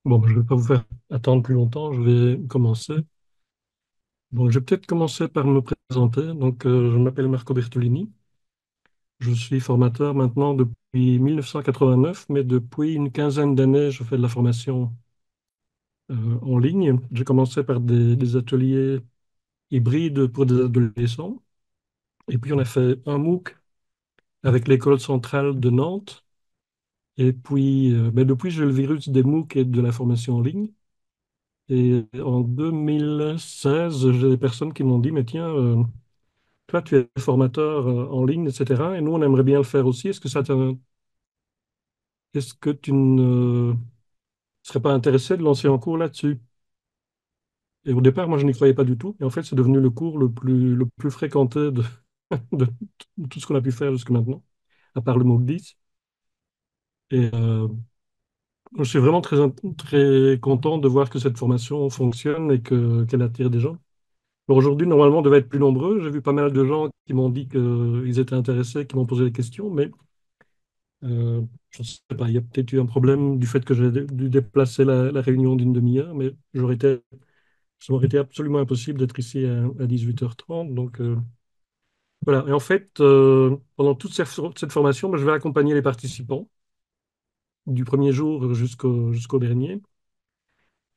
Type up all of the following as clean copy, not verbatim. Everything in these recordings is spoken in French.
Bon, je ne vais pas vous faire attendre plus longtemps, je vais commencer. Donc, je vais peut-être commencer par me présenter. Je m'appelle Marco Bertolini. Je suis formateur maintenant depuis 1989, mais depuis une quinzaine d'années, je fais de la formation en ligne. J'ai commencé par des ateliers hybrides pour des adolescents. Et puis, on a fait un MOOC avec l'École centrale de Nantes. Et puis, depuis, j'ai le virus des MOOC et de la formation en ligne. Et en 2016, j'ai des personnes qui m'ont dit, mais tiens, toi, tu es formateur en ligne, etc. Et nous, on aimerait bien le faire aussi. Est-ce que tu ne serais pas intéressé de lancer un cours là-dessus? Et au départ, moi, je n'y croyais pas du tout. Et en fait, c'est devenu le cours le plus fréquenté de tout ce qu'on a pu faire jusque maintenant, à part le MOOC 10. Et je suis vraiment très content de voir que cette formation fonctionne et qu'elle attire des gens. Alors, aujourd'hui, normalement, on devait être plus nombreux. J'ai vu pas mal de gens qui m'ont dit qu'ils étaient intéressés, qui m'ont posé des questions, mais Euh, je ne sais pas, il y a peut-être eu un problème du fait que j'ai dû déplacer la réunion d'une demi-heure, mais ça m'aurait été absolument impossible d'être ici à 18h30. Voilà. Et en fait, pendant toute cette formation, ben, je vais accompagner les participants du premier jour jusqu'au dernier.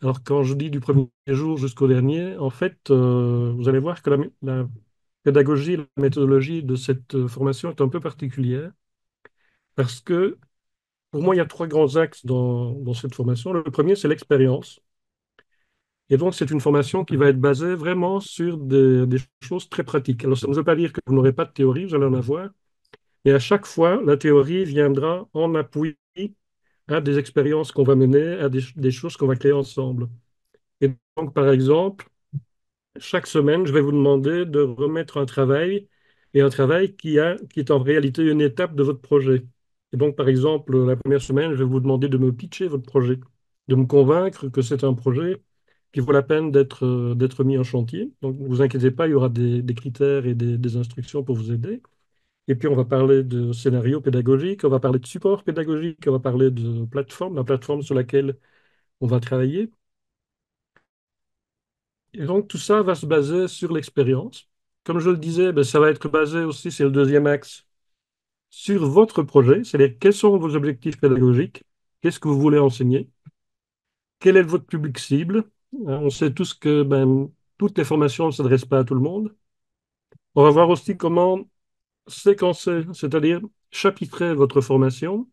Alors, quand je dis du premier jour jusqu'au dernier, en fait, vous allez voir que la pédagogie, la méthodologie de cette formation est un peu particulière parce que pour moi, il y a trois grands axes dans cette formation. Le premier, c'est l'expérience. Et donc, c'est une formation qui va être basée vraiment sur des choses très pratiques. Alors, ça ne veut pas dire que vous n'aurez pas de théorie, vous allez en avoir. Et à chaque fois, la théorie viendra en appui à des expériences qu'on va mener, à des choses qu'on va créer ensemble. Et donc, par exemple, chaque semaine, je vais vous demander de remettre un travail, et un travail qui est en réalité une étape de votre projet. Et donc, par exemple, la première semaine, je vais vous demander de me pitcher votre projet, de me convaincre que c'est un projet qui vaut la peine d'être mis en chantier. Donc, ne vous inquiétez pas, il y aura des critères et des instructions pour vous aider. Et puis, on va parler de scénario pédagogique, on va parler de support pédagogique, on va parler de plateforme, la plateforme sur laquelle on va travailler. Et donc, tout ça va se baser sur l'expérience. Comme je le disais, ben, ça va être basé aussi, c'est le deuxième axe, sur votre projet, c'est-à-dire quels sont vos objectifs pédagogiques, qu'est-ce que vous voulez enseigner, quel est votre public cible. On sait tous que ben, toutes les formations ne s'adressent pas à tout le monde. On va voir aussi comment séquencer, c'est-à-dire chapitrer votre formation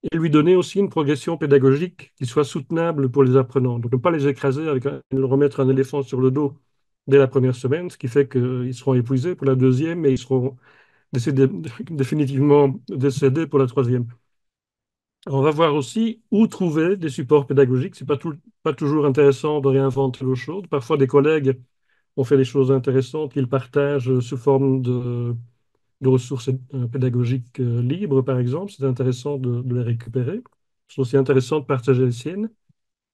et lui donner aussi une progression pédagogique qui soit soutenable pour les apprenants. Donc, ne pas les écraser avec remettre un éléphant sur le dos dès la première semaine, ce qui fait qu'ils seront épuisés pour la deuxième et ils seront définitivement décédés pour la troisième. On va voir aussi où trouver des supports pédagogiques. C'est pas toujours intéressant de réinventer l'eau chaude. Parfois, des collègues ont fait des choses intéressantes qu'ils partagent sous forme de ressources pédagogiques libres, par exemple. C'est intéressant de les récupérer. C'est aussi intéressant de partager les siennes.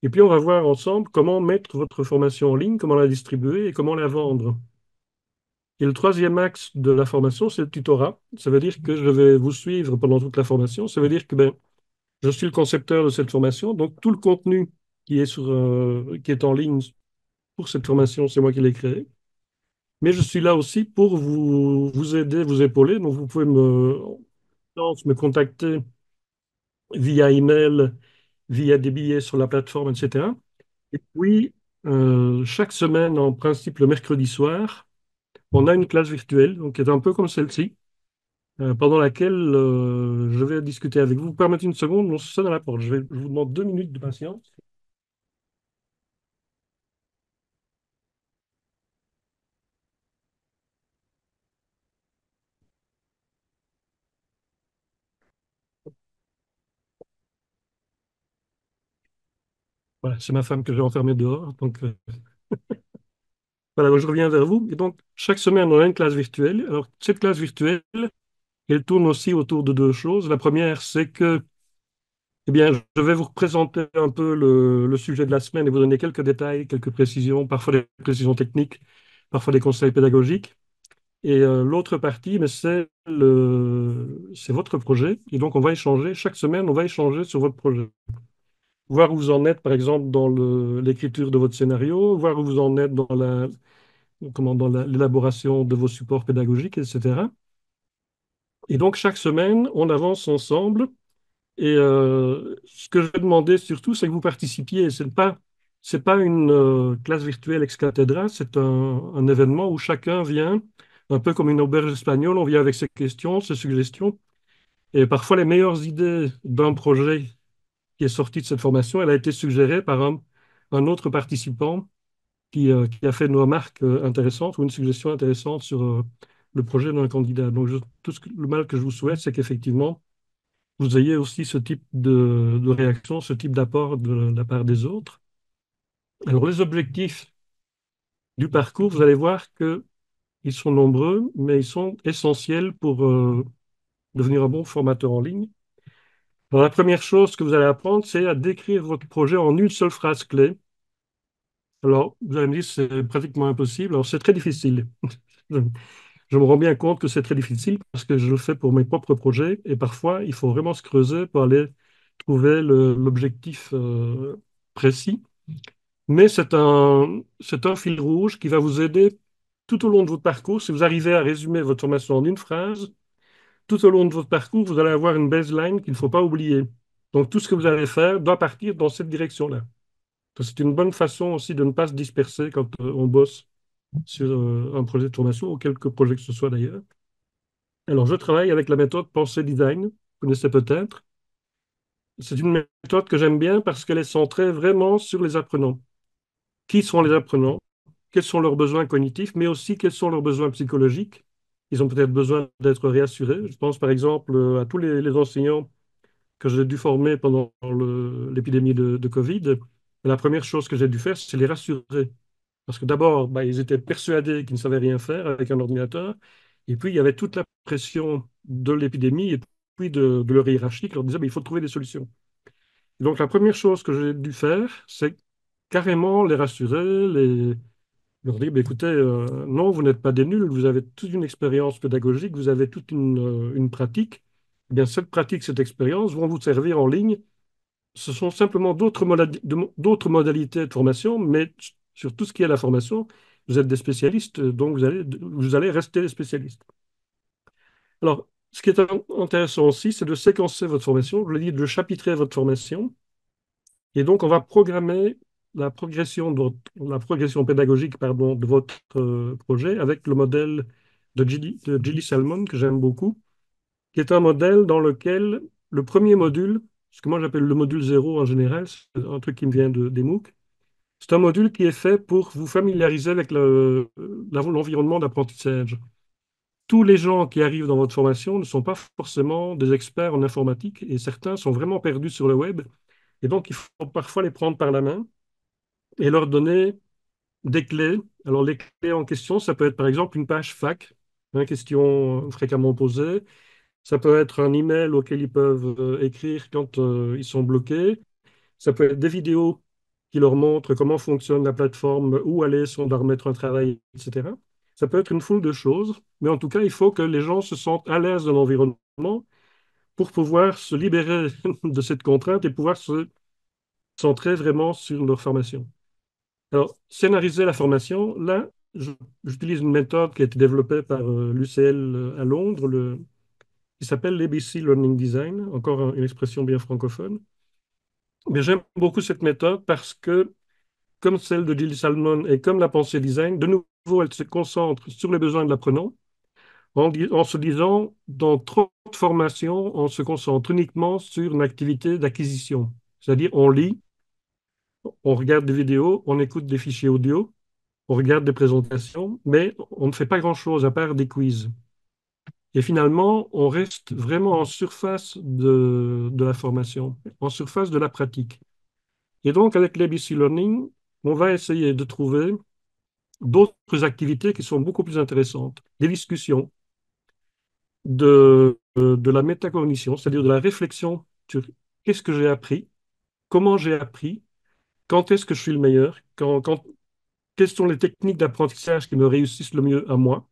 Et puis, on va voir ensemble comment mettre votre formation en ligne, comment la distribuer et comment la vendre. Et le troisième axe de la formation, c'est le tutorat. Ça veut dire que je vais vous suivre pendant toute la formation. Ça veut dire que ben, je suis le concepteur de cette formation. Donc, tout le contenu qui est en ligne pour cette formation, c'est moi qui l'ai créé. Mais je suis là aussi pour vous aider, vous épauler. Donc, vous pouvez me contacter via email, via des billets sur la plateforme, etc. Et puis, chaque semaine, en principe, le mercredi soir, on a une classe virtuelle, donc qui est un peu comme celle-ci, pendant laquelle je vais discuter avec vous. Vous permettez une seconde, on sonne à la porte. Je vous demande 2 minutes de patience. Voilà, c'est ma femme que j'ai enfermée dehors. Voilà, je reviens vers vous. Et donc, chaque semaine, on a une classe virtuelle. Alors, cette classe virtuelle, elle tourne aussi autour de deux choses. La première, c'est que, eh bien, je vais vous représenter un peu le sujet de la semaine et vous donner quelques détails, quelques précisions, parfois des précisions techniques, parfois des conseils pédagogiques. Et l'autre partie, mais c'est votre projet. Et donc, on va échanger, chaque semaine, on va échanger sur votre projet. voir où vous en êtes, par exemple, dans l'écriture de votre scénario, voir où vous en êtes dans l'élaboration de vos supports pédagogiques, etc. Et donc, chaque semaine, on avance ensemble. Et ce que je vais demander surtout, c'est que vous participiez. C'est pas une classe virtuelle ex cathedra, c'est un événement où chacun vient, un peu comme une auberge espagnole, on vient avec ses questions, ses suggestions. Et parfois, les meilleures idées d'un projet qui est sorti de cette formation, elle a été suggérée par un autre participant qui a fait une remarque intéressante ou une suggestion intéressante sur le projet d'un candidat. Donc, le mal que je vous souhaite, c'est qu'effectivement, vous ayez aussi ce type de réaction, ce type d'apport de la part des autres. Alors, les objectifs du parcours, vous allez voir qu'ils sont nombreux, mais ils sont essentiels pour devenir un bon formateur en ligne. Alors, la première chose que vous allez apprendre, c'est à décrire votre projet en une seule phrase clé. Alors, vous allez me dire, c'est pratiquement impossible. Alors, c'est très difficile. Je, je me rends bien compte que c'est très difficile parce que je le fais pour mes propres projets et parfois, il faut vraiment se creuser pour aller trouver l'objectif précis. Mais c'est un fil rouge qui va vous aider tout au long de votre parcours. Si vous arrivez à résumer votre formation en une phrase, tout au long de votre parcours, vous allez avoir une baseline qu'il ne faut pas oublier. Donc, tout ce que vous allez faire doit partir dans cette direction-là. C'est une bonne façon aussi de ne pas se disperser quand on bosse sur un projet de formation ou quelques projets que ce soit d'ailleurs. Alors, je travaille avec la méthode Pensée Design, vous connaissez peut-être. C'est une méthode que j'aime bien parce qu'elle est centrée vraiment sur les apprenants. Qui sont les apprenants? Quels sont leurs besoins cognitifs, mais aussi quels sont leurs besoins psychologiques? Ils ont peut-être besoin d'être réassurés. Je pense par exemple à tous les enseignants que j'ai dû former pendant l'épidémie de Covid. La première chose que j'ai dû faire, c'est les rassurer. Parce que d'abord, bah, ils étaient persuadés qu'ils ne savaient rien faire avec un ordinateur. Et puis, il y avait toute la pression de l'épidémie et puis de leur hiérarchie qui leur disait, bah, il faut trouver des solutions. Et donc, la première chose que j'ai dû faire, c'est carrément les rassurer, leur dire, bah, écoutez, non, vous n'êtes pas des nuls, vous avez toute une expérience pédagogique, vous avez toute une pratique. Eh bien, cette pratique, cette expérience vont vous servir en ligne. Ce sont simplement d'autres modalités de formation, mais sur tout ce qui est la formation, vous êtes des spécialistes, donc vous allez rester des spécialistes. Alors, ce qui est intéressant aussi, c'est de séquencer votre formation, je l'ai dit, de chapitrer votre formation, et donc on va programmer la progression pédagogique, pardon, de votre projet avec le modèle de Gilly Salmon, que j'aime beaucoup, qui est un modèle dans lequel le premier module, ce que moi j'appelle le module zéro en général, c'est un truc qui me vient des MOOC, c'est un module qui est fait pour vous familiariser avec l'environnement d'apprentissage. Tous les gens qui arrivent dans votre formation ne sont pas forcément des experts en informatique et certains sont vraiment perdus sur le web. Et donc, il faut parfois les prendre par la main et leur donner des clés. Alors, les clés en question, ça peut être par exemple une page fac, une question fréquemment posée. Ça peut être un email auquel ils peuvent écrire quand ils sont bloqués. Ça peut être des vidéos qui leur montrent comment fonctionne la plateforme, où aller si on doit remettre un travail, etc. Ça peut être une foule de choses, mais en tout cas, il faut que les gens se sentent à l'aise dans l'environnement pour pouvoir se libérer de cette contrainte et pouvoir se centrer vraiment sur leur formation. Alors, scénariser la formation, là, j'utilise une méthode qui a été développée par l'UCL à Londres, qui s'appelle l'ABC Learning Design, encore une expression bien francophone. Mais j'aime beaucoup cette méthode parce que, comme celle de Jill Salmon et comme la pensée design, de nouveau, elle se concentre sur les besoins de l'apprenant en se disant, dans trop de formations, on se concentre uniquement sur une activité d'acquisition. C'est-à-dire, on lit, on regarde des vidéos, on écoute des fichiers audio, on regarde des présentations, mais on ne fait pas grand-chose à part des quiz. Et finalement, on reste vraiment en surface de la formation, en surface de la pratique. Et donc, avec l'ABC Learning, on va essayer de trouver d'autres activités qui sont beaucoup plus intéressantes. Des discussions, de la métacognition, c'est-à-dire de la réflexion sur qu'est-ce que j'ai appris, comment j'ai appris, quand est-ce que je suis le meilleur, quelles sont les techniques d'apprentissage qui me réussissent le mieux à moi,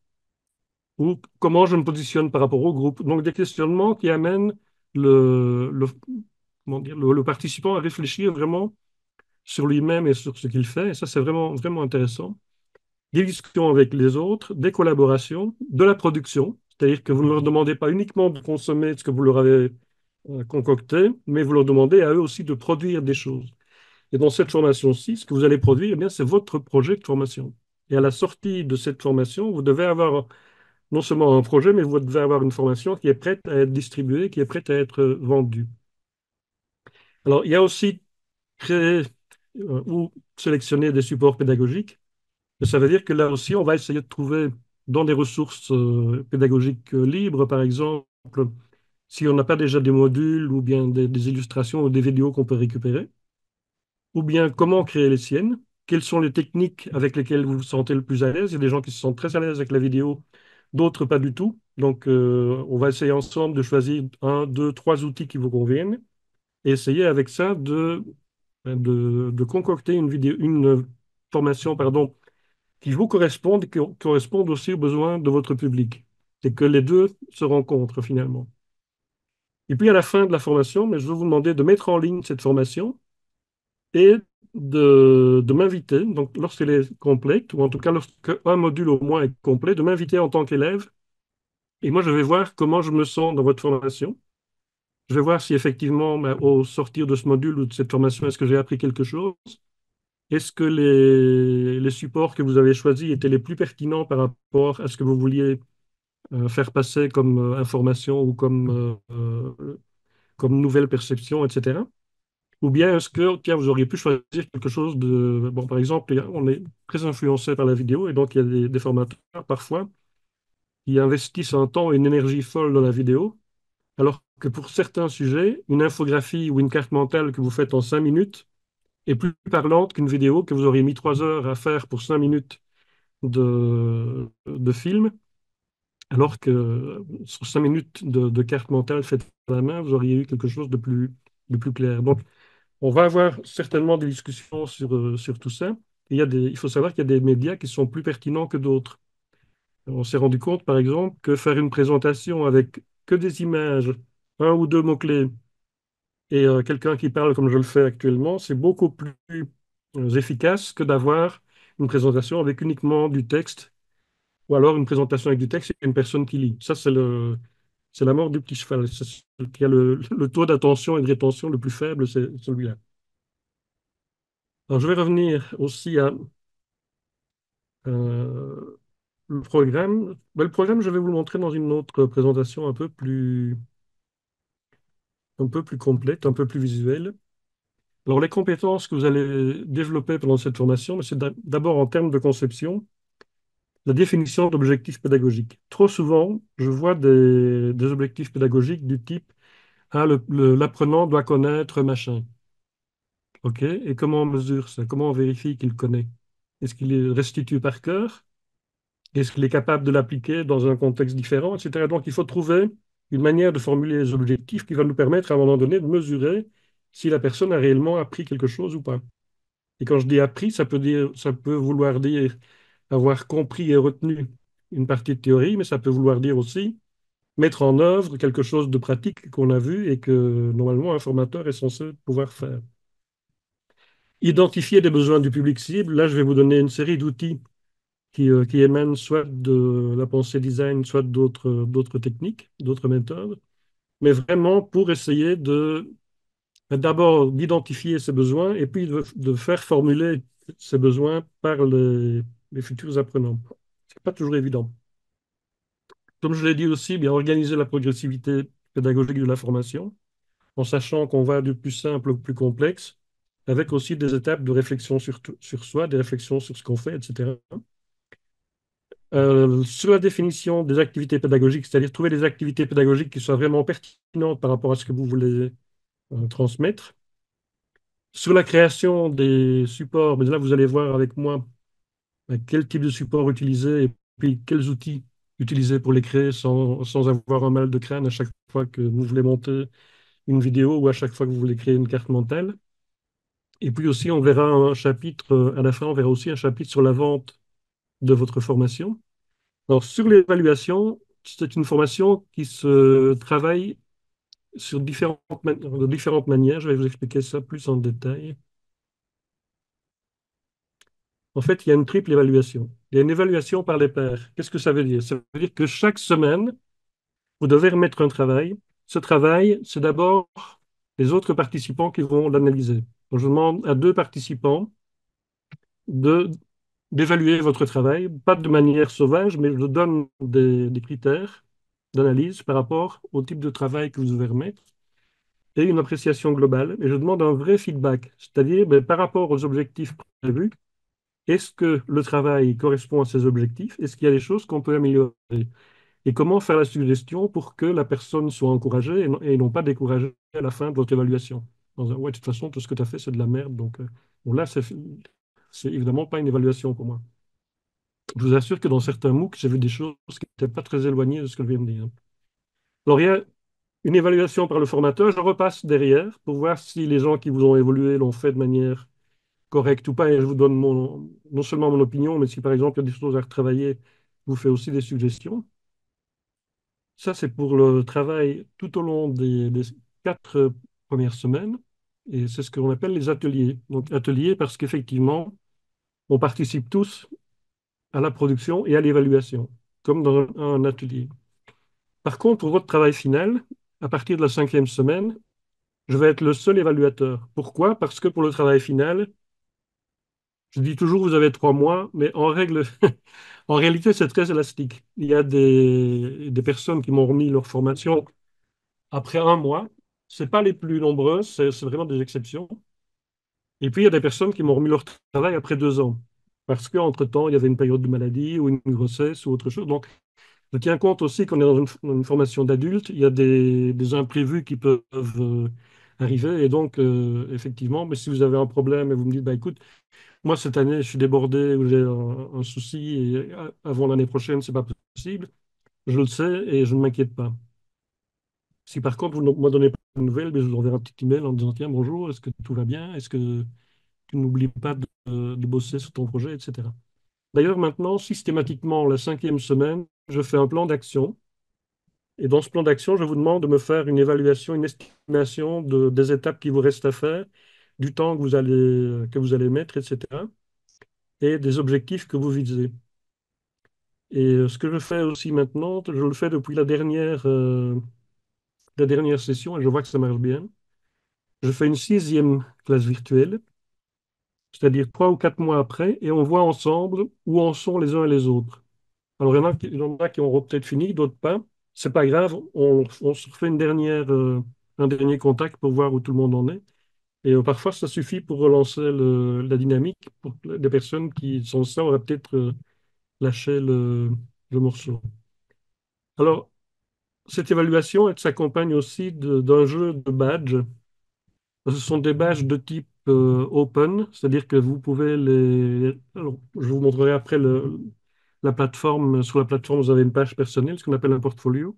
ou comment je me positionne par rapport au groupe. Donc des questionnements qui amènent le, le- comment dire, le participant à réfléchir vraiment sur lui-même et sur ce qu'il fait. Et ça, c'est vraiment, vraiment intéressant. Des discussions avec les autres, des collaborations, de la production. C'est-à-dire que vous ne leur demandez pas uniquement de consommer ce que vous leur avez concocté, mais vous leur demandez à eux aussi de produire des choses. Et dans cette formation-ci, ce que vous allez produire, eh bien, c'est votre projet de formation. Et à la sortie de cette formation, vous devez avoir non seulement un projet, mais vous devez avoir une formation qui est prête à être distribuée, qui est prête à être vendue. Alors, il y a aussi créer ou sélectionner des supports pédagogiques. Et ça veut dire que là aussi, on va essayer de trouver dans des ressources pédagogiques libres, par exemple, si on n'a pas déjà des modules ou bien des illustrations ou des vidéos qu'on peut récupérer, ou bien comment créer les siennes, quelles sont les techniques avec lesquelles vous vous sentez le plus à l'aise. Il y a des gens qui se sentent très à l'aise avec la vidéo, d'autres pas du tout. Donc, on va essayer ensemble de choisir un, deux, trois outils qui vous conviennent et essayer avec ça de concocter une vidéo, une formation, pardon, qui vous corresponde et qui corresponde aussi aux besoins de votre public. Et que les deux se rencontrent finalement. Et puis à la fin de la formation, mais je vais vous demander de mettre en ligne cette formation et de m'inviter, donc lorsqu'elle est complète, ou en tout cas lorsqu'un module au moins est complet, de m'inviter en tant qu'élève. Et moi, je vais voir comment je me sens dans votre formation. Je vais voir si effectivement, ben, au sortir de ce module ou de cette formation, est-ce que j'ai appris quelque chose? Est-ce que les supports que vous avez choisis étaient les plus pertinents par rapport à ce que vous vouliez faire passer comme information ou comme nouvelle perception, etc. Ou bien est-ce que tiens, vous auriez pu choisir quelque chose de... Bon, par exemple, on est très influencé par la vidéo et donc il y a des formateurs parfois qui investissent un temps et une énergie folle dans la vidéo, alors que pour certains sujets, une infographie ou une carte mentale que vous faites en 5 minutes est plus parlante qu'une vidéo que vous auriez mis 3 heures à faire pour 5 minutes de film. Alors que sur 5 minutes de carte mentale faite à la main, vous auriez eu quelque chose de plus clair. Donc, on va avoir certainement des discussions sur tout ça. Il faut savoir qu'il y a des médias qui sont plus pertinents que d'autres. On s'est rendu compte, par exemple, que faire une présentation avec que des images, un ou deux mots-clés, et quelqu'un qui parle comme je le fais actuellement, c'est beaucoup plus efficace que d'avoir une présentation avec uniquement du texte ou alors une présentation avec du texte et une personne qui lit. Ça, c'est la mort du petit cheval. C'est celui qui a le taux d'attention et de rétention le plus faible, c'est celui-là. Alors, je vais revenir aussi à euh, le programme. Ben, le programme, je vais vous le montrer dans une autre présentation un peu plus complète, un peu plus visuelle. Alors, les compétences que vous allez développer pendant cette formation, ben, c'est d'abord en termes de conception, la définition d'objectifs pédagogiques. Trop souvent, je vois des objectifs pédagogiques du type ah, l'apprenant doit connaître machin. OK. Et comment on mesure ça? Comment on vérifie qu'il connaît? Est-ce qu'il le restitue par cœur? Est-ce qu'il est capable de l'appliquer dans un contexte différent, etc. Donc, il faut trouver une manière de formuler les objectifs qui va nous permettre à un moment donné de mesurer si la personne a réellement appris quelque chose ou pas. Et quand je dis appris, ça peut vouloir dire avoir compris et retenu une partie de théorie, mais ça peut vouloir dire aussi mettre en œuvre quelque chose de pratique qu'on a vu et que normalement un formateur est censé pouvoir faire. Identifier des besoins du public cible. Là, je vais vous donner une série d'outils qui émanent soit de la pensée design, soit d'autres techniques, d'autres méthodes, mais vraiment pour essayer d'abord d'identifier ces besoins et puis de faire formuler ces besoins par les futurs apprenants. C'est pas toujours évident. Comme je l'ai dit aussi, bien organiser la progressivité pédagogique de la formation, en sachant qu'on va du plus simple au plus complexe, avec aussi des étapes de réflexion sur soi, des réflexions sur ce qu'on fait, etc. Sur la définition des activités pédagogiques, c'est-à-dire trouver des activités pédagogiques qui soient vraiment pertinentes par rapport à ce que vous voulez transmettre. Sur la création des supports, mais là, vous allez voir avec moi quel type de support utiliser et puis quels outils utiliser pour les créer sans avoir un mal de crâne à chaque fois que vous voulez monter une vidéo ou à chaque fois que vous voulez créer une carte mentale. Et puis aussi, on verra un chapitre, à la fin, on verra aussi un chapitre sur la vente de votre formation. Alors, sur l'évaluation, c'est une formation qui se travaille de différentes manières. Je vais vous expliquer ça plus en détail. En fait, il y a une triple évaluation. Il y a une évaluation par les pairs. Qu'est-ce que ça veut dire? Ça veut dire que chaque semaine, vous devez remettre un travail. Ce travail, c'est d'abord les autres participants qui vont l'analyser. Donc, je demande à deux participants de, d'évaluer votre travail, pas de manière sauvage, mais je donne des critères d'analyse par rapport au type de travail que vous devez remettre et une appréciation globale. Et je demande un vrai feedback, c'est-à-dire ben, par rapport aux objectifs prévus, est-ce que le travail correspond à ces objectifs? Est-ce qu'il y a des choses qu'on peut améliorer? Et comment faire la suggestion pour que la personne soit encouragée et non pas découragée à la fin de votre évaluation? Ouais, de toute façon, tout ce que tu as fait, c'est de la merde. Donc, bon, là, c'est évidemment pas une évaluation pour moi. Je vous assure que dans certains MOOC, j'ai vu des choses qui n'étaient pas très éloignées de ce que je viens de dire. Alors, il y a une évaluation par le formateur. Je repasse derrière pour voir si les gens qui vous ont évolué l'ont fait de manière correcte ou pas. Et je vous donne non seulement mon opinion, mais si par exemple il y a des choses à retravailler, je vous fais aussi des suggestions. Ça, c'est pour le travail tout au long des 4 premières semaines. Et c'est ce qu'on appelle les ateliers. Donc, ateliers parce qu'effectivement, on participe tous à la production et à l'évaluation, comme dans un atelier. Par contre, pour votre travail final, à partir de la 5e semaine, je vais être le seul évaluateur. Pourquoi? Parce que pour le travail final, je dis toujours vous avez 3 mois, mais en réalité, c'est très élastique. Il y a des personnes qui m'ont remis leur formation après un mois. C'est pas les plus nombreuses, c'est vraiment des exceptions. Et puis, il y a des personnes qui m'ont remis leur travail après 2 ans. Parce qu'entre-temps, il y avait une période de maladie ou une grossesse ou autre chose. Donc, je tiens compte aussi qu'on est dans une formation d'adulte, il y a des imprévus qui peuvent arriver. Et donc, effectivement, mais si vous avez un problème et vous me dites, bah, écoute, moi, cette année, je suis débordé ou j'ai un souci et avant l'année prochaine, c'est pas possible, je le sais et je ne m'inquiète pas. Si par contre, vous ne me donnez pas de nouvelles, ben, je vous enverrai un petit email en disant, tiens, bonjour, est-ce que tout va bien? Est-ce que tu n'oublies pas de bosser sur ton projet, etc. D'ailleurs, maintenant, systématiquement, la 5e semaine, je fais un plan d'action. Et dans ce plan d'action, je vous demande de me faire une évaluation, une estimation des étapes qui vous restent à faire, du temps que vous allez mettre, etc. Et des objectifs que vous visez. Et ce que je fais aussi maintenant, je le fais depuis la dernière session et je vois que ça marche bien. Je fais une 6e classe virtuelle, c'est-à-dire 3 ou 4 mois après, et on voit ensemble où en sont les uns et les autres. Alors, il y en a qui auront peut-être fini, d'autres pas. C'est pas grave, on se refait un dernier contact pour voir où tout le monde en est. Et parfois, ça suffit pour relancer la dynamique. Pour des personnes qui, sans ça, auraient peut-être lâché le morceau. Alors, cette évaluation, elle s'accompagne aussi d'un jeu de badges. Ce sont des badges de type open, c'est-à-dire que vous pouvez les... Alors, je vous montrerai après la plateforme. Sur la plateforme, vous avez une page personnelle, ce qu'on appelle un portfolio.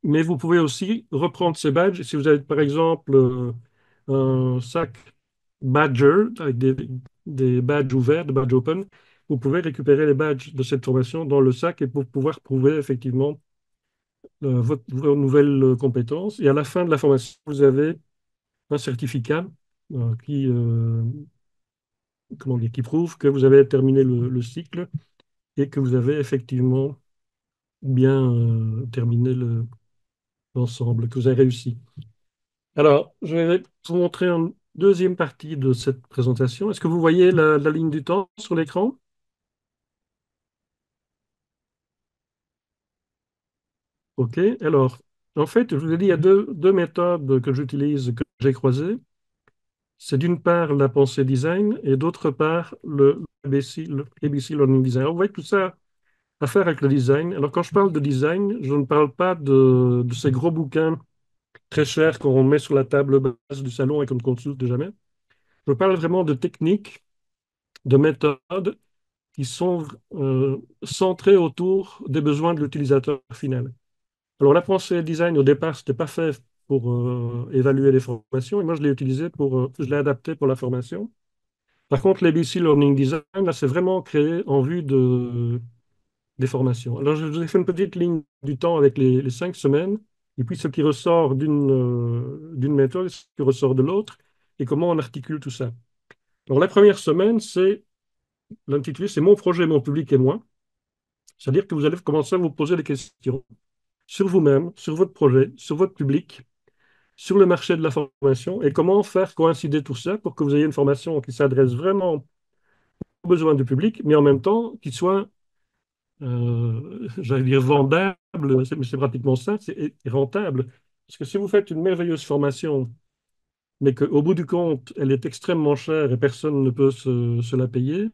Mais vous pouvez aussi reprendre ces badges. Si vous avez, par exemple, un sac Badger avec des badges ouverts, des badges open, vous pouvez récupérer les badges de cette formation dans le sac et pour pouvoir prouver effectivement vos nouvelles compétences. Et à la fin de la formation, vous avez un certificat comment dire, qui prouve que vous avez terminé le cycle et que vous avez effectivement bien terminé l'ensemble, que vous avez réussi. Alors, je vais vous montrer une deuxième partie de cette présentation. Est-ce que vous voyez la ligne du temps sur l'écran? OK. Alors, en fait, je vous ai dit, il y a deux méthodes que j'utilise, que j'ai croisées. C'est d'une part la pensée design et d'autre part le ABC Learning Design. Alors, vous voyez tout ça à faire avec le design. Alors, quand je parle de design, je ne parle pas de ces gros bouquins très chers qu'on met sur la table basse du salon et qu'on ne consulte jamais. Je parle vraiment de techniques, de méthodes qui sont centrées autour des besoins de l'utilisateur final. Alors, la pensée design, au départ, ce n'était pas fait pour évaluer les formations, et moi, je l'ai utilisé je l'ai adapté pour la formation. Par contre, l'ABC Learning Design, là, c'est vraiment créé en vue des formations. Alors, je vous ai fait une petite ligne du temps avec les 5 semaines. et puis ce qui ressort d'une méthode, ce qui ressort de l'autre, et comment on articule tout ça. Alors la première semaine, l'intitulé, c'est Mon projet, mon public et moi. C'est-à-dire que vous allez commencer à vous poser des questions sur vous-même, sur votre projet, sur votre public, sur le marché de la formation, et comment faire coïncider tout ça pour que vous ayez une formation qui s'adresse vraiment aux besoins du public, mais en même temps qui soit, j'allais dire vendable, mais c'est pratiquement ça, c'est rentable. Parce que si vous faites une merveilleuse formation, mais qu'au bout du compte, elle est extrêmement chère et personne ne peut se la payer,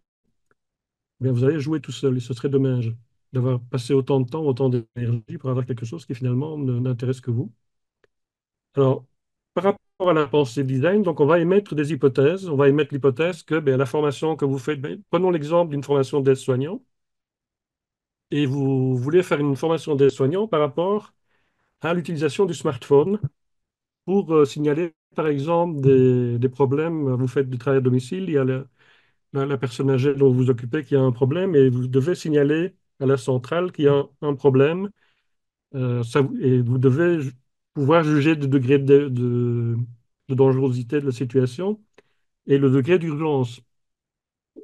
eh bien vous allez jouer tout seul et ce serait dommage d'avoir passé autant de temps, autant d'énergie pour avoir quelque chose qui finalement n'intéresse que vous. Alors, par rapport à la pensée design, donc on va émettre des hypothèses. On va émettre l'hypothèse que la formation que vous faites, prenons l'exemple d'une formation d'aide-soignant, et vous voulez faire une formation d'aide-soignant par rapport à l'utilisation du smartphone pour signaler, par exemple, des problèmes. Vous faites du travail à domicile, il y a la personne âgée dont vous vous occupez qui a un problème, et vous devez signaler à la centrale qu'il y a un problème, et vous devez pouvoir juger du degré de dangerosité de la situation et le degré d'urgence.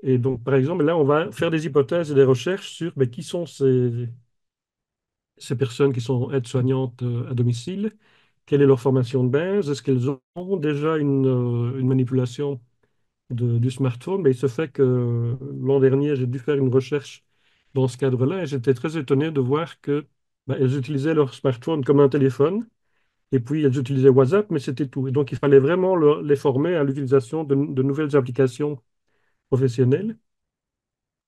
Et donc, par exemple, là, on va faire des hypothèses et des recherches sur qui sont ces personnes qui sont aides-soignantes à domicile, quelle est leur formation de base, est-ce qu'elles ont déjà une manipulation du smartphone. Mais il se fait que l'an dernier, j'ai dû faire une recherche dans ce cadre-là et j'étais très étonné de voir que elles utilisaient leur smartphone comme un téléphone et puis elles utilisaient WhatsApp, mais c'était tout. Et donc, il fallait vraiment les former à l'utilisation de nouvelles applications professionnelles.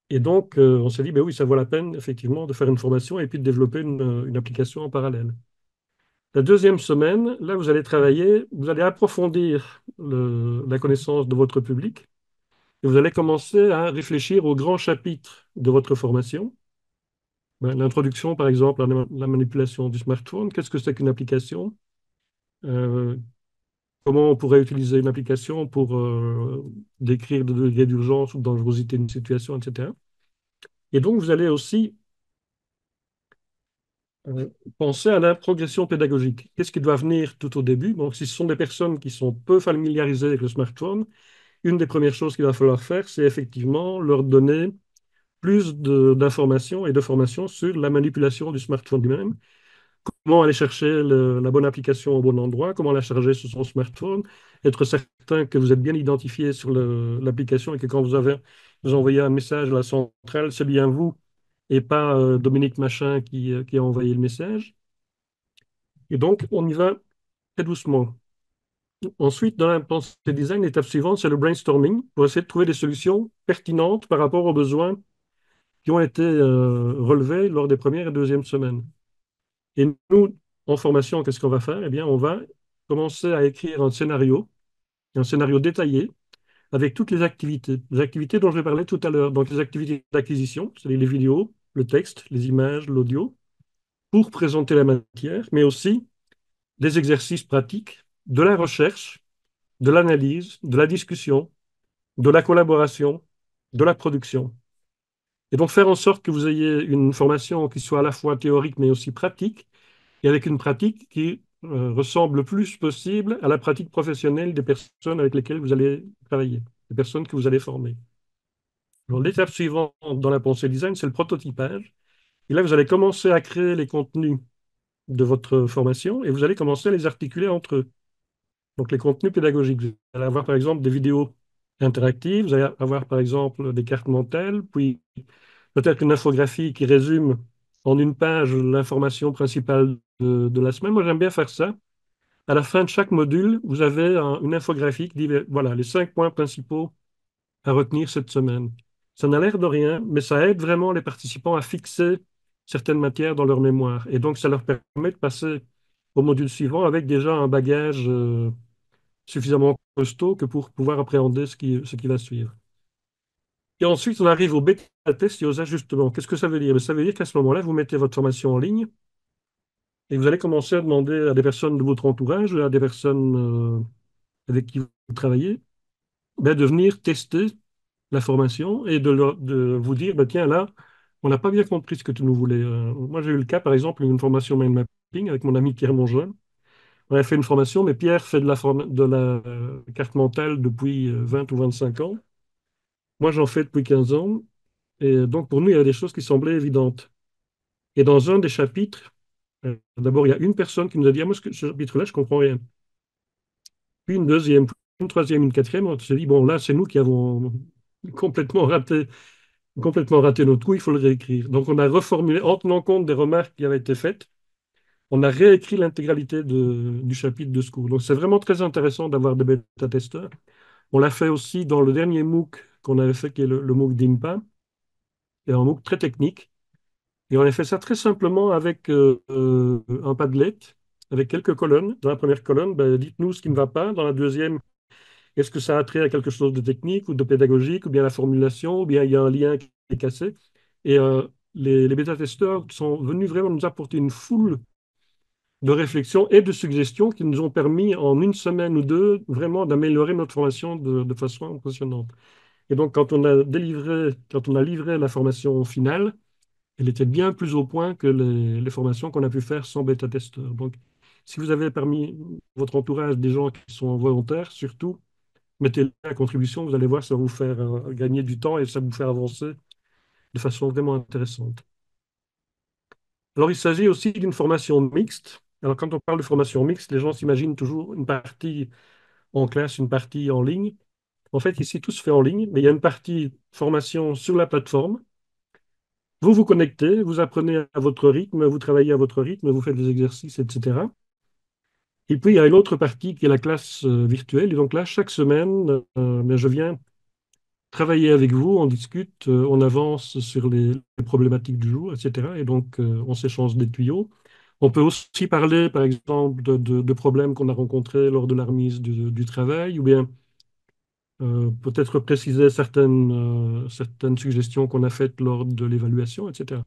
Et donc, on s'est dit, ben oui, ça vaut la peine, effectivement, de faire une formation et puis de développer une application en parallèle. La deuxième semaine, là, vous allez travailler, vous allez approfondir la connaissance de votre public et vous allez commencer à réfléchir aux grands chapitres de votre formation. L'introduction, par exemple, à la manipulation du smartphone. Qu'est-ce que c'est qu'une application? Euh, Comment on pourrait utiliser une application pour décrire le degré d'urgence ou de dangerosité d'une situation, etc. Et donc, vous allez aussi euh, penser à la progression pédagogique. Qu'est-ce qui doit venir tout au début? Donc, si ce sont des personnes qui sont peu familiarisées avec le smartphone, une des premières choses qu'il va falloir faire, c'est effectivement leur donner plus d'informations et de formations sur la manipulation du smartphone lui-même. Comment aller chercher la bonne application au bon endroit, comment la charger sur son smartphone, être certain que vous êtes bien identifié sur l'application et que quand vous envoyez un message à la centrale, c'est bien vous et pas Dominique Machin qui a envoyé le message. Et donc, on y va très doucement. Ensuite, dans la pensée design, l'étape suivante, c'est le brainstorming pour essayer de trouver des solutions pertinentes par rapport aux besoins qui ont été relevés lors des premières et deuxièmes semaines. Et nous, en formation, qu'est-ce qu'on va faire? Eh bien, on va commencer à écrire un scénario détaillé avec toutes les activités dont je vais parler tout à l'heure. Donc, les activités d'acquisition, c'est-à-dire les vidéos, le texte, les images, l'audio, pour présenter la matière, mais aussi des exercices pratiques, de la recherche, de l'analyse, de la discussion, de la collaboration, de la production. Et donc, faire en sorte que vous ayez une formation qui soit à la fois théorique, mais aussi pratique, et avec une pratique qui ressemble le plus possible à la pratique professionnelle des personnes avec lesquelles vous allez travailler, des personnes que vous allez former. Alors, l'étape suivante dans la pensée design, c'est le prototypage. Et là, vous allez commencer à créer les contenus de votre formation et vous allez commencer à les articuler entre eux. Donc, les contenus pédagogiques. Vous allez avoir, par exemple, des vidéos interactives, vous allez avoir, par exemple, des cartes mentales, puis peut-être une infographie qui résume en une page l'information principale de la semaine. Moi, j'aime bien faire ça. À la fin de chaque module, vous avez une infographie qui dit, voilà, les 5 points principaux à retenir cette semaine. Ça n'a l'air de rien, mais ça aide vraiment les participants à fixer certaines matières dans leur mémoire. Et donc, ça leur permet de passer au module suivant avec déjà un bagage suffisamment costaud que pour pouvoir appréhender ce qui va suivre. Et ensuite, on arrive au bêta-test et aux ajustements. Qu'est-ce que ça veut dire? Ça veut dire qu'à ce moment-là, vous mettez votre formation en ligne et vous allez commencer à demander à des personnes de votre entourage, à des personnes avec qui vous travaillez, de venir tester la formation et de vous dire, tiens, là, on n'a pas bien compris ce que tu nous voulais. Moi, j'ai eu le cas, par exemple, d'une formation mind mapping. camping avec mon ami Pierre Mongeon. On avait fait une formation, mais Pierre fait de la carte mentale depuis 20 ou 25 ans. Moi, j'en fais depuis 15 ans. Et donc, pour nous, il y avait des choses qui semblaient évidentes. Et dans un des chapitres, d'abord, il y a une personne qui nous a dit, ah, moi, ce chapitre-là, je comprends rien. Puis une deuxième, puis une troisième, une quatrième, on s'est dit, bon, là, c'est nous qui avons complètement raté, complètement raté notre coup, il faut le réécrire. Donc, on a reformulé, en tenant compte des remarques qui avaient été faites, on a réécrit l'intégralité du chapitre de ce cours. Donc, c'est vraiment très intéressant d'avoir des bêta-testeurs. On l'a fait aussi dans le dernier MOOC qu'on avait fait, qui est le MOOC d'IMPA, qui est un MOOC très technique. Et on a fait ça très simplement avec un Padlet, avec quelques colonnes. Dans la première colonne, ben, dites-nous ce qui ne va pas. Dans la deuxième, est-ce que ça a trait à quelque chose de technique ou de pédagogique, ou bien la formulation, ou bien il y a un lien qui est cassé. Et les bêta-testeurs sont venus vraiment nous apporter une foule de réflexions et de suggestions qui nous ont permis en une semaine ou deux vraiment d'améliorer notre formation de façon impressionnante. Et donc, quand on a livré la formation finale, elle était bien plus au point que les formations qu'on a pu faire sans bêta-testeur. Donc, si vous avez parmi votre entourage des gens qui sont volontaires, surtout, mettez-les à contribution, vous allez voir, ça va vous faire gagner du temps et ça va vous faire avancer de façon vraiment intéressante. Alors, il s'agit aussi d'une formation mixte. Alors, quand on parle de formation mixte, les gens s'imaginent toujours une partie en classe, une partie en ligne. En fait, ici, tout se fait en ligne, mais il y a une partie formation sur la plateforme. Vous vous connectez, vous apprenez à votre rythme, vous travaillez à votre rythme, vous faites des exercices, etc. Et puis, il y a une autre partie qui est la classe virtuelle. Et donc là, chaque semaine, mais je viens travailler avec vous, on discute, on avance sur les problématiques du jour, etc. Et donc, on s'échange des tuyaux. On peut aussi parler, par exemple, de problèmes qu'on a rencontrés lors de la remise du travail, ou bien peut-être préciser certaines suggestions qu'on a faites lors de l'évaluation, etc.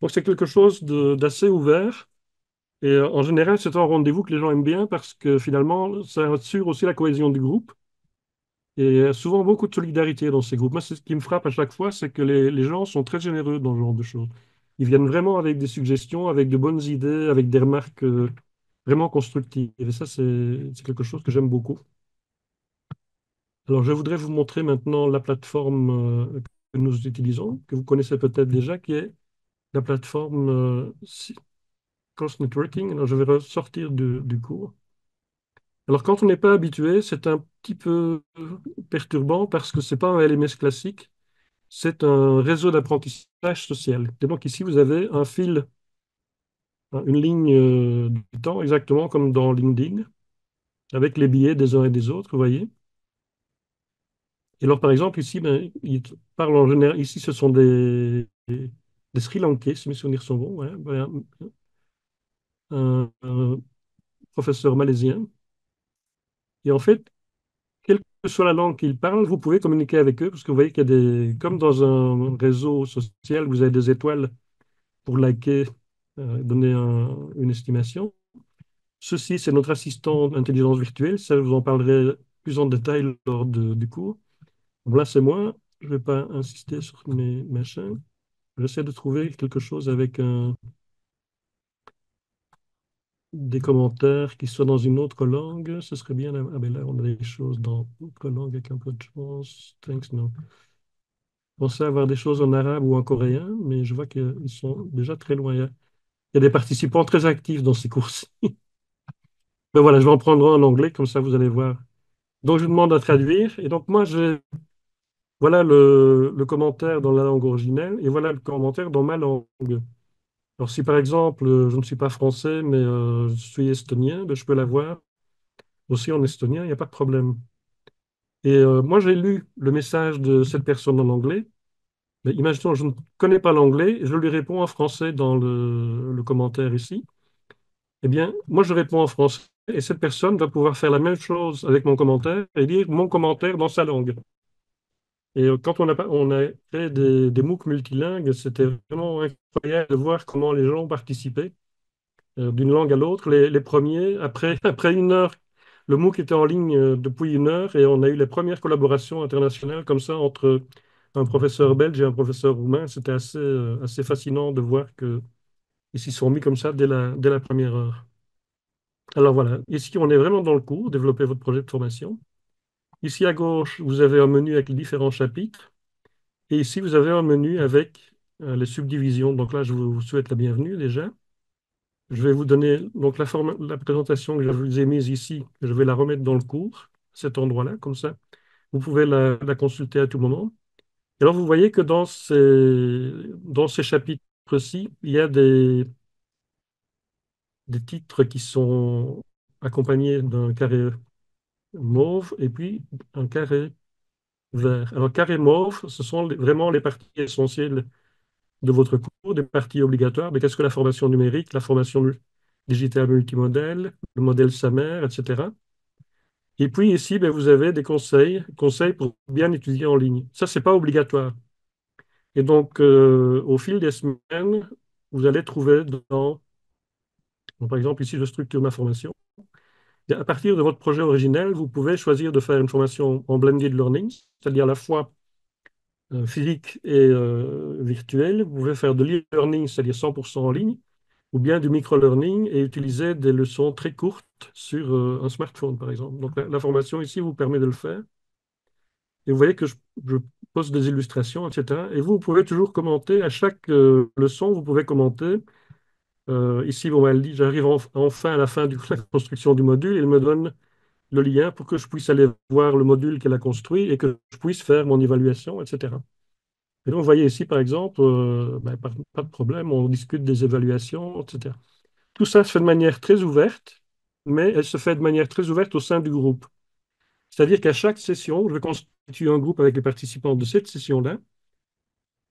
Donc, c'est quelque chose d'assez ouvert. Et en général, c'est un rendez-vous que les gens aiment bien parce que finalement, ça assure aussi la cohésion du groupe. Et il y a souvent beaucoup de solidarité dans ces groupes. Moi, c'est ce qui me frappe à chaque fois, c'est que les gens sont très généreux dans ce genre de choses. Ils viennent vraiment avec des suggestions, avec de bonnes idées, avec des remarques vraiment constructives. Et ça, c'est quelque chose que j'aime beaucoup. Alors, je voudrais vous montrer maintenant la plateforme que nous utilisons, que vous connaissez peut-être déjà, qui est la plateforme Course Networking. Alors, je vais ressortir du cours. Alors, quand on n'est pas habitué, c'est un petit peu perturbant parce que c'est pas un LMS classique, c'est un réseau d'apprentissage social. Et donc, ici, vous avez un fil, hein, une ligne du temps, exactement comme dans LinkedIn, avec les billets des uns et des autres, vous voyez. Et alors, par exemple, ici, ben, il parle en général, ici, ce sont des Sri Lankais, si mes souvenirs sont bons, ouais, ben, un professeur malaisien. Et en fait, quelle que soit la langue qu'ils parlent, vous pouvez communiquer avec eux, parce que vous voyez qu'il y a comme dans un réseau social, vous avez des étoiles pour liker, donner une estimation. Ceci, c'est notre assistant d'intelligence virtuelle. Ça, je vous en parlerai plus en détail lors du cours. Bon, là, c'est moi. Je ne vais pas insister sur mes machins. J'essaie de trouver quelque chose avec des commentaires qui soient dans une autre langue. Ce serait bien. Ah, ben là, on a des choses dans une autre langue avec un peu de chance. Thanks, non. Je pensais avoir des choses en arabe ou en coréen, mais je vois qu'ils sont déjà très loin. Il y a des participants très actifs dans ces cours-ci. Mais voilà, je vais en prendre un en anglais, comme ça vous allez voir. Donc, je vous demande à traduire. Et donc, moi, voilà le commentaire dans la langue originelle et voilà le commentaire dans ma langue. Alors, si par exemple, je ne suis pas français, mais je suis estonien, ben, je peux l'avoir aussi en estonien, il n'y a pas de problème. Et moi, j'ai lu le message de cette personne en anglais. Mais imaginons, je ne connais pas l'anglais, je lui réponds en français dans le commentaire ici. Eh bien, moi, je réponds en français et cette personne va pouvoir faire la même chose avec mon commentaire et lire mon commentaire dans sa langue. Et quand on a fait des MOOC multilingues, c'était vraiment incroyable de voir comment les gens participaient d'une langue à l'autre. Les premiers, après une heure, le MOOC était en ligne depuis une heure et on a eu les premières collaborations internationales comme ça entre un professeur belge et un professeur roumain. C'était assez fascinant de voir que Ils s'y sont mis comme ça dès la première heure. Alors voilà, ici on est vraiment dans le cours, développer votre projet de formation. Ici à gauche, vous avez un menu avec les différents chapitres. Et ici, vous avez un menu avec les subdivisions. Donc là, je vous souhaite la bienvenue déjà. Je vais vous donner donc la présentation que je vous ai mise ici. Je vais la remettre dans le cours, cet endroit-là, comme ça. Vous pouvez la consulter à tout moment. Et alors, vous voyez que dans ces chapitres-ci, il y a des titres qui sont accompagnés d'un carré mauve et puis un carré vert. Alors, carré mauve, ce sont vraiment les parties essentielles de votre cours, des parties obligatoires. Mais qu'est-ce que la formation numérique, la formation digitale multimodèle, le modèle SAMR, etc. Et puis ici, ben, vous avez des conseils pour bien étudier en ligne. Ça, c'est pas obligatoire. Et donc, au fil des semaines, vous allez trouver donc, par exemple, ici, je structure ma formation. Et à partir de votre projet originel, vous pouvez choisir de faire une formation en blended learning, c'est-à-dire à la fois physique et virtuel. Vous pouvez faire de l'e-learning, c'est-à-dire 100% en ligne, ou bien du micro-learning et utiliser des leçons très courtes sur un smartphone, par exemple. Donc la formation ici vous permet de le faire. Et vous voyez que je pose des illustrations, etc. Et vous pouvez toujours commenter. À chaque leçon, vous pouvez commenter. Ici, bon, elle dit, j'arrive enfin à la fin de la construction du module. Il me donne le lien pour que je puisse aller voir le module qu'elle a construit et que je puisse faire mon évaluation, etc. Et donc, vous voyez ici, par exemple, ben, pas de problème, on discute des évaluations, etc. Tout ça se fait de manière très ouverte, mais elle se fait de manière très ouverte au sein du groupe. C'est-à-dire qu'à chaque session, je vais constituer un groupe avec les participants de cette session-là.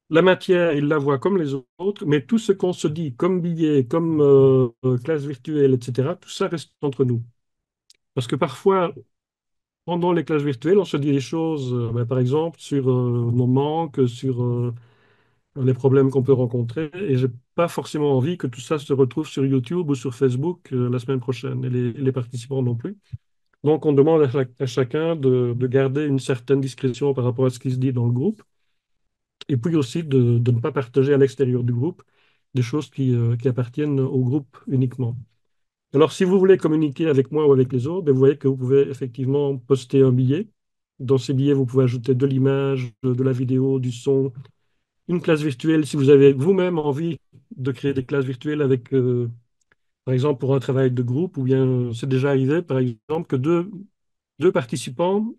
La matière, ils la voient comme les autres, mais tout ce qu'on se dit, comme billet, comme classe virtuelle, etc., tout ça reste entre nous. Parce que parfois, pendant les classes virtuelles, on se dit des choses, ben, par exemple, sur nos manques, sur les problèmes qu'on peut rencontrer. Et j'ai pas forcément envie que tout ça se retrouve sur YouTube ou sur Facebook la semaine prochaine, et les participants non plus. Donc, on demande à chacun de garder une certaine discrétion par rapport à ce qui se dit dans le groupe, et puis aussi de ne pas partager à l'extérieur du groupe des choses qui appartiennent au groupe uniquement. Alors, si vous voulez communiquer avec moi ou avec les autres, ben, vous voyez que vous pouvez effectivement poster un billet. Dans ces billets, vous pouvez ajouter de l'image, de la vidéo, du son, une classe virtuelle. Si vous avez vous-même envie de créer des classes virtuelles avec, par exemple, pour un travail de groupe, ou bien c'est déjà arrivé, par exemple, que deux participants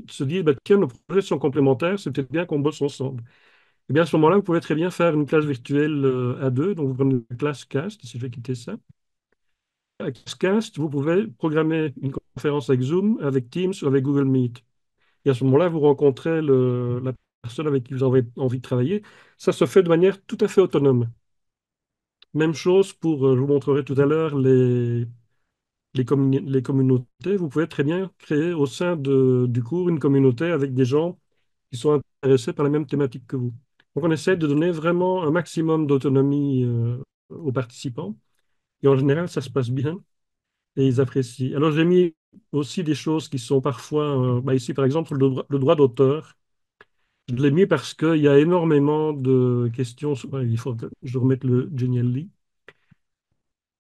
se disent, bah, tiens, nos projets sont complémentaires, c'est peut-être bien qu'on bosse ensemble. Et bien à ce moment-là, vous pouvez très bien faire une classe virtuelle à deux. Donc, vous prenez une classe cast, si je vais quitter ça. Avec Cast, vous pouvez programmer une conférence avec Zoom, avec Teams ou avec Google Meet. Et à ce moment-là, vous rencontrez la personne avec qui vous avez envie de travailler. Ça se fait de manière tout à fait autonome. Même chose pour, je vous montrerai tout à l'heure, les communautés. Vous pouvez très bien créer au sein du cours une communauté avec des gens qui sont intéressés par la même thématique que vous. Donc, on essaie de donner vraiment un maximum d'autonomie aux participants. Et en général, ça se passe bien et ils apprécient. Alors, j'ai mis aussi des choses qui sont parfois, bah, ici par exemple, le droit d'auteur. Je l'ai mis parce qu'il y a énormément de questions. Ouais, il faut que je remette le Genially.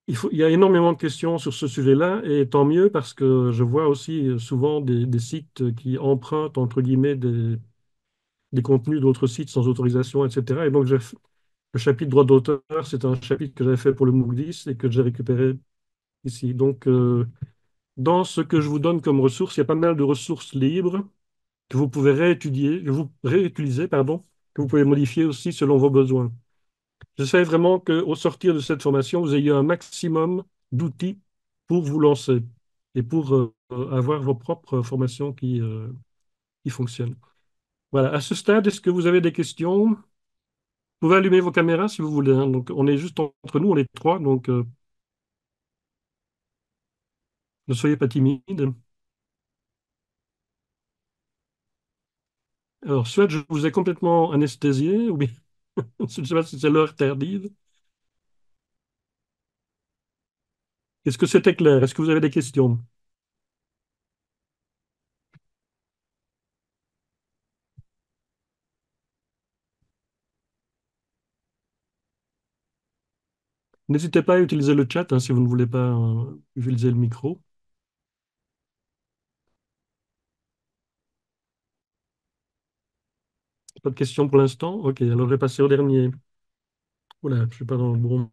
Il y a énormément de questions sur ce sujet-là, et tant mieux parce que je vois aussi souvent des sites qui empruntent, entre guillemets, des contenus d'autres sites sans autorisation, etc. Et donc, le chapitre droit d'auteur, c'est un chapitre que j'avais fait pour le MOOC 10 et que j'ai récupéré ici. Donc, dans ce que je vous donne comme ressources, il y a pas mal de ressources libres que vous pouvez réutiliser, pardon, que vous pouvez modifier aussi selon vos besoins. J'essaie vraiment qu'au sortir de cette formation, vous ayez un maximum d'outils pour vous lancer et pour avoir vos propres formations qui fonctionnent. Voilà, à ce stade, est-ce que vous avez des questions? Vous pouvez allumer vos caméras si vous voulez, hein. Donc, on est juste entre nous, on est trois, donc ne soyez pas timide. Alors, soit je vous ai complètement anesthésié, ou bien je ne sais pas si c'est l'heure tardive. Est-ce que c'était clair? Est-ce que vous avez des questions? N'hésitez pas à utiliser le chat hein, si vous ne voulez pas utiliser le micro. Pas de questions pour l'instant? Ok, alors je vais passer au dernier. Oula, je ne suis pas dans le bon.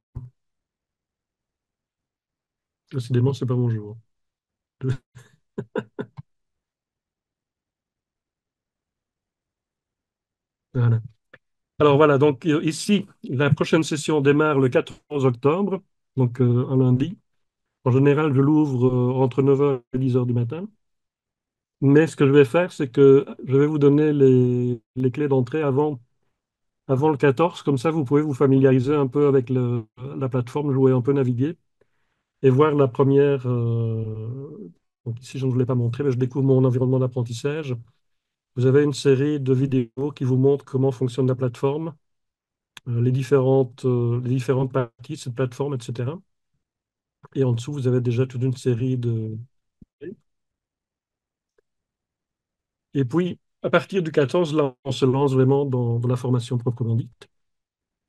Décidément, c'est pas mon jour. Voilà. Alors voilà, donc ici, la prochaine session démarre le 14 octobre, donc un lundi. En général, je l'ouvre entre 9h et 10h du matin. Mais ce que je vais faire, c'est que je vais vous donner les clés d'entrée avant le 14. Comme ça, vous pouvez vous familiariser un peu avec la plateforme, jouer un peu, naviguer et voir la première. Donc ici, je ne vous l'ai pas montré, mais je découvre mon environnement d'apprentissage. Vous avez une série de vidéos qui vous montrent comment fonctionne la plateforme, les différentes parties de cette plateforme, etc. Et en dessous, vous avez déjà toute une série de... Et puis, à partir du 14, là, on se lance vraiment dans la formation proprement dite.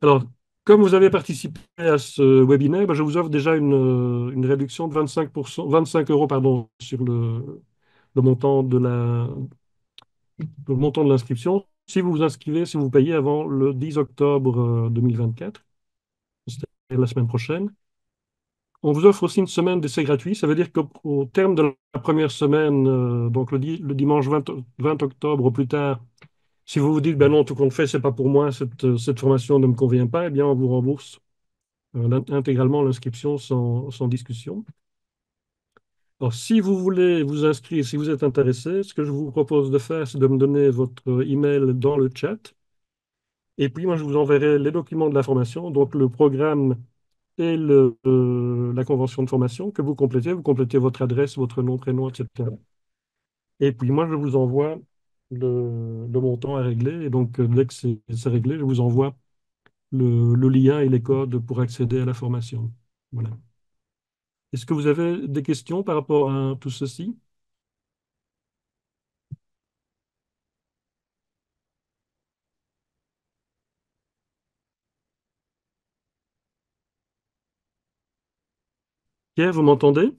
Alors, comme vous avez participé à ce webinaire, ben, je vous offre déjà une réduction de 25%, 25 euros, pardon, sur le montant le montant de l'inscription. Si vous vous inscrivez, si vous payez avant le 10 octobre 2024, c'est-à-dire la semaine prochaine. On vous offre aussi une semaine d'essai gratuit. Ça veut dire qu'au terme de la première semaine, donc le dimanche 20 octobre au plus tard, si vous vous dites, ben non, tout compte fait, c'est pas pour moi, cette formation ne me convient pas, eh bien, on vous rembourse intégralement l'inscription sans discussion. Alors, si vous voulez vous inscrire, si vous êtes intéressé, ce que je vous propose de faire, c'est de me donner votre email dans le chat. Et puis, moi, je vous enverrai les documents de la formation, donc le programme et la convention de formation que vous complétez. Vous complétez votre adresse, votre nom, prénom, etc. Et puis, moi, je vous envoie le montant à régler. Et donc, dès que c'est réglé, je vous envoie le lien et les codes pour accéder à la formation. Voilà. Est-ce que vous avez des questions par rapport à tout ceci? Pierre, vous m'entendez?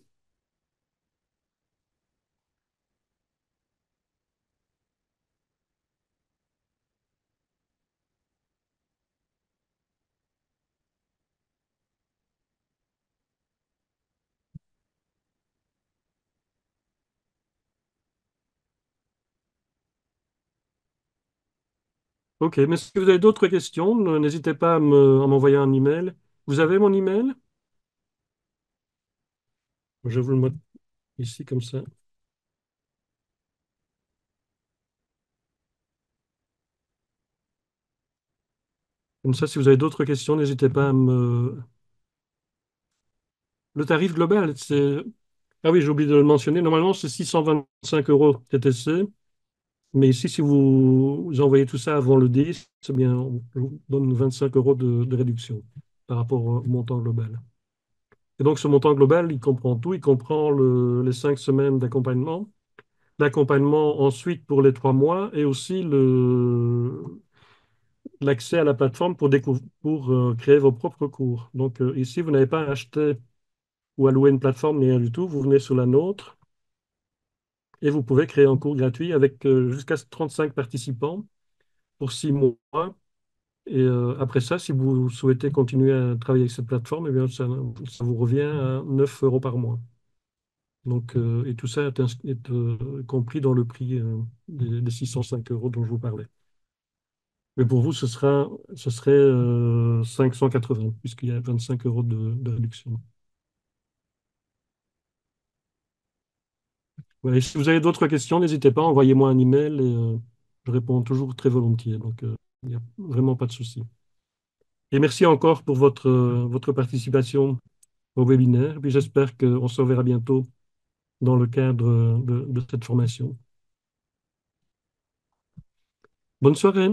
Ok, mais si vous avez d'autres questions, n'hésitez pas à m'envoyer un email. Vous avez mon email? Je vous le mets ici comme ça. Comme ça, si vous avez d'autres questions, n'hésitez pas à me... Le tarif global, c'est... Ah oui, j'ai oublié de le mentionner. Normalement, c'est 625 euros TTC. Mais ici, si vous envoyez tout ça avant le 10, c'est bien, on vous donne 25 euros de réduction par rapport au montant global. Et donc, ce montant global, il comprend tout. Il comprend les 5 semaines d'accompagnement, l'accompagnement ensuite pour les 3 mois et aussi l'accès à la plateforme pour créer vos propres cours. Donc, ici, vous n'avez pas à acheter ou à louer une plateforme, ni rien du tout. Vous venez sur la nôtre et vous pouvez créer un cours gratuit avec jusqu'à 35 participants pour 6 mois. Et après ça, si vous souhaitez continuer à travailler avec cette plateforme, eh bien, ça vous revient à 9 euros par mois. Donc, et tout ça est, compris dans le prix des 605 euros dont je vous parlais. Mais pour vous, ce serait 580, puisqu'il y a 25 euros de réduction. Voilà, et si vous avez d'autres questions, n'hésitez pas, envoyez-moi un email et je réponds toujours très volontiers. Donc, il n'y a vraiment pas de souci. Et merci encore pour votre participation au webinaire. Puis j'espère qu'on se reverra bientôt dans le cadre de cette formation. Bonne soirée.